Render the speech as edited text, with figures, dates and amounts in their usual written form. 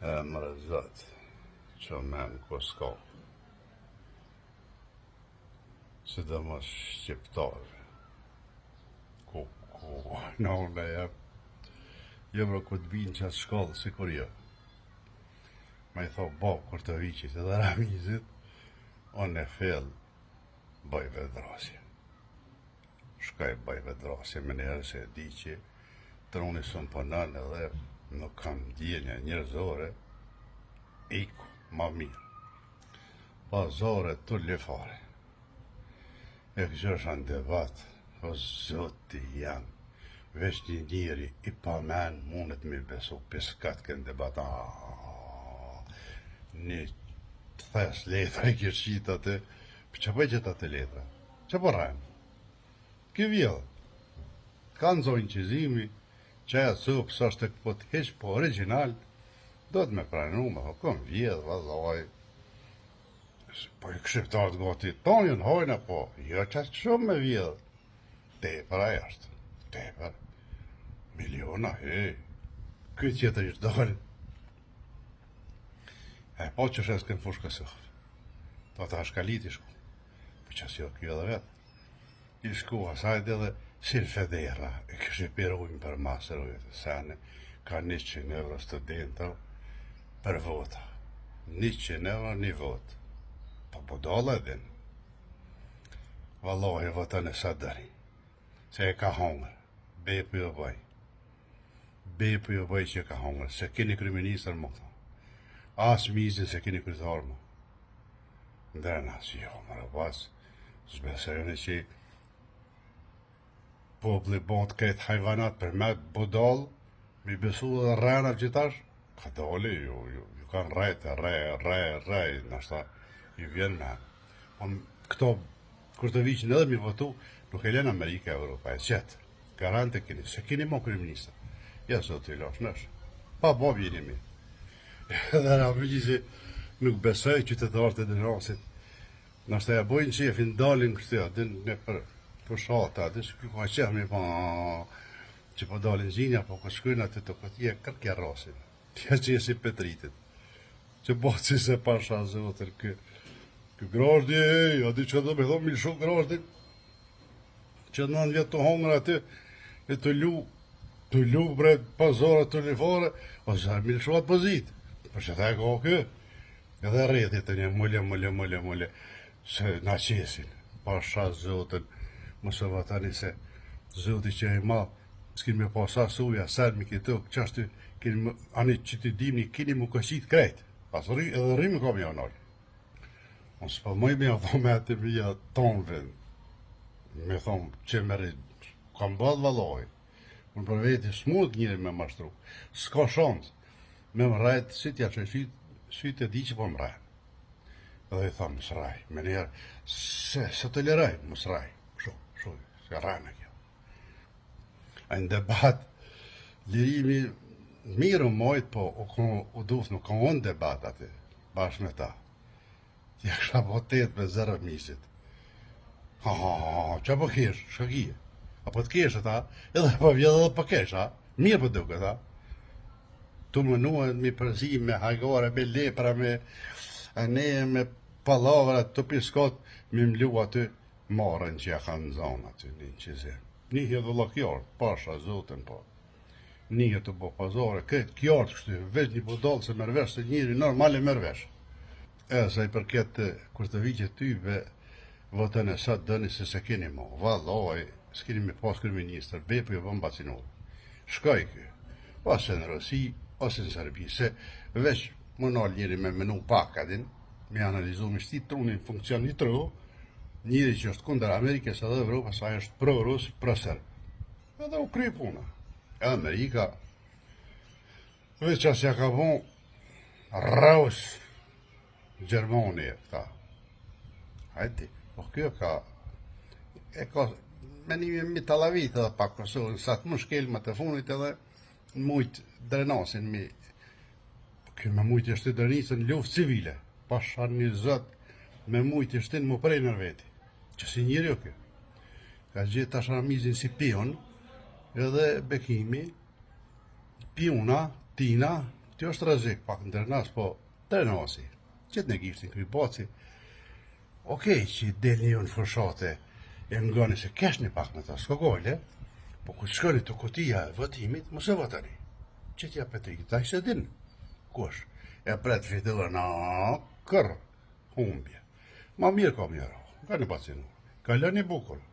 Emre Zot, që men ku s'ka, sidomos shqiptarëve, ku në unë jem ku të vinë qatë shkollë, si kur jo. Ma i tho, kur të viqit edhe Ramizit, unë e fell, bëj vedrasje. Shkaj bëj vedrasje, me njerë se e di që truni sën pënën edhe nuk kam djenja njerëzore, iku, ma mirë. Pa zore të lefare. E këgjësha në debat, o zoti janë, veç një njeri i pa men mundet me besu piskat kënë debat. Një të thes letra i kërshit atë, për që bëj gjithë atë letra? Që po rajmë? Ky vjellë, ka nëzojnë qizimi, që aja cupë së është të këpët heq, po original, do të me pranu me, kom vjellë, vëllaj, po i këshiptarët goti, tonë jënë hojnë, po, jo qatë shumë me vjellë, tepër aja është, tepër, miliona, këtë tjetër ishtë dollë, po që shesë kënë fushë kësëhë, do të hashkalit i shku, po që si o kjo edhe vetë, i shku asajt edhe Sil Federa, e kështë i pirujnë për masër ujtë, sene, ka 100 euro studenta për vota. 100 euro një votë. Po budala edhin. Vallohi votën e sadëri. Se e ka hongër. Bepu jo bëj. Bepu jo bëj që e ka hongër. Se keni kryeministër më këto. As mizin se keni kryetar më. Ndërna, si jo, më rëpas. Zbesërën e që popli bon të këtë hajvanat për me budal, mi besu dhe rrena gjithash, ka dole, ju kanë rejtë, rej, nështë ju vjen me. Këto, kur të viqin edhe mi votu, nuk e len Amerika, Europa, e qëtë, garante keni, se keni mo kryeministër. Ja, zot të ilosh, nështë, pa bob jeni mi. Edhe në përgjë që nuk besoj qytetarët e dënosit, nështë e bojnë qefin, dalin kështë, din në për shata, dhe që ka qef me pa që po dalin zinja, po këtë shkujnë atë të këtë kërkja rasin. Tja që si Petritit. Që po që se pasha zotër kë grashdi, a di që do me thonë mi shumë grashdi, që 9 vjetë të hongër aty, e të lu bre pazore të lifare, o zërë mi lëshuat pozit. Për që ta e ka kë, edhe rrethit të një mulle, se na qesin, pasha zotën, mësë vatani se zoti që e ma, s'kin me pasa suja, selmi këto, qashtu, ani që të dimni, kini mu kësit krejt, pas edhe rrimë kam ja nalë. Unë s'pa mëj me a me atë mija tonëve, me thonë që me rritë, kam bëllë valoj, unë për veti s'mut njëri me mashtru, s'ka shansë, me më rajtë, si t'ja që sytë e di që po më rajtë. Edhe i thamë, më sraj, me njerë, se të liraj, më sraj. Se rana kjo. A në debat, lirimi mirë mojtë, po u dufë nuk ka unë debat aty, bashkë me ta. Tja kësha po 8 me 0 misit. Që po kesh, shkakije. Apo të kesh ta, edhe po vjedhe edhe po kesh, mirë po duke ta. Tu më nuën mi përzi me hajgore, me lepra, me aneje, me palavra, të piskot, me mlu aty, marën që ja kanë zonë aty, një qizim. Njëhje dhe lakjarë, pasha, zotën, po. Njëhje të bo pazare, këtë kjartë kështu, veç një budalë se mërvesh, se njëri normal e mërvesh. Sa i përket, kur të vigje tyve, votën e sa dëni se keni mo, valoj, s'keni me pas kryeministër, bepu jo bëm bacinodë. Shkaj kë, ose në Rosi, ose në Serbi, se veç më nalë njëri me menu pakadin, me analizu me shti trunin funksion një tru, njëri që është kundër Amerikës edhe Evropës, ajo është pro-Rus, pro-Serb. Edhe u kry puna. Edhe Amerika, veç asja ka bon Raus, Gjermoni, këta. Hajti, po kjo ka, menimi mi talavit edhe pak Kosovën, sa të më shkelma të funit edhe mujtë drenasin mi, kjo me mujtë është të drenisën luft civile, pasha një zët, me mujtë ishtin më prej në veti. Që si njëri o kjo. Ka gjithë tash Ramizin si pion, edhe Bekimi, piona, Tina, Kjo është rrezik pak ndërnas, po trenasi. Qëtë në gishtin këj boci, okej që delni ju në fërshate, e ngani se kesh një pak në ta skogojle, po ku shkoni të kutia e votimit, mos e votani. Që t'ja Petrik, ta i se din, kush, e pret fitillë në kër, humbje. Ma mirë ka mjero, ka një bacinu, ka lëni bukur.